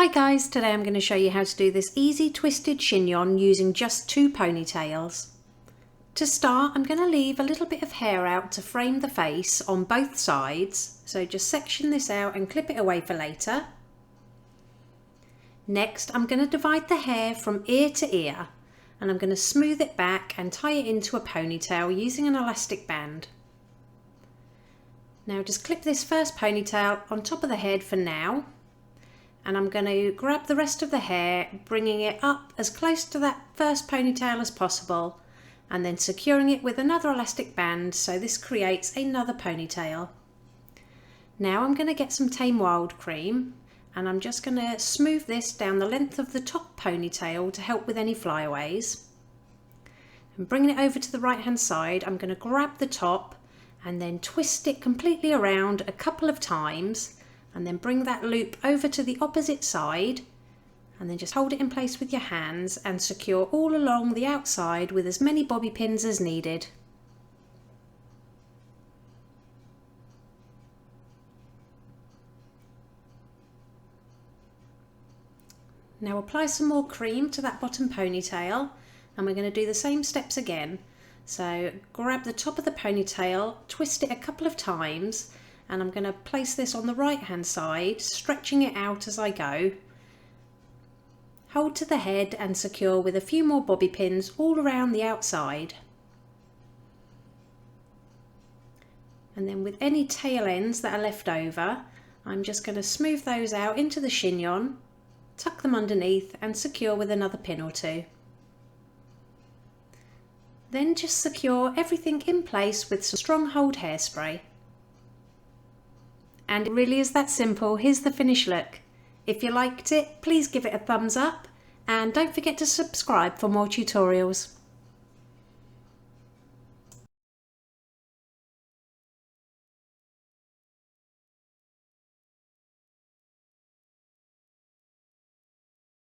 Hi guys, today I'm going to show you how to do this easy twisted chignon using just 2 ponytails. To start, I'm going to leave a little bit of hair out to frame the face on both sides, so just section this out and clip it away for later. Next, I'm going to divide the hair from ear to ear, and I'm going to smooth it back and tie it into a ponytail using an elastic band. Now just clip this first ponytail on top of the head for now. And I'm going to grab the rest of the hair, bringing it up as close to that first ponytail as possible, and then securing it with another elastic band so this creates another ponytail. Now I'm going to get some Tame Wild cream, and I'm just going to smooth this down the length of the top ponytail to help with any flyaways. And bringing it over to the right hand side, I'm going to grab the top and then twist it completely around a couple of times, and then bring that loop over to the opposite side, and then just hold it in place with your hands and secure all along the outside with as many bobby pins as needed. Now apply some more cream to that bottom ponytail, and we're going to do the same steps again. So grab the top of the ponytail, twist it a couple of times, and I'm going to place this on the right hand side, stretching it out as I go. Hold to the head and secure with a few more bobby pins all around the outside. And then with any tail ends that are left over, I'm just going to smooth those out into the chignon, tuck them underneath and secure with another pin or two. Then just secure everything in place with some Stronghold hairspray. And it really is that simple. Here's the finished look. If you liked it, please give it a thumbs up and don't forget to subscribe for more tutorials.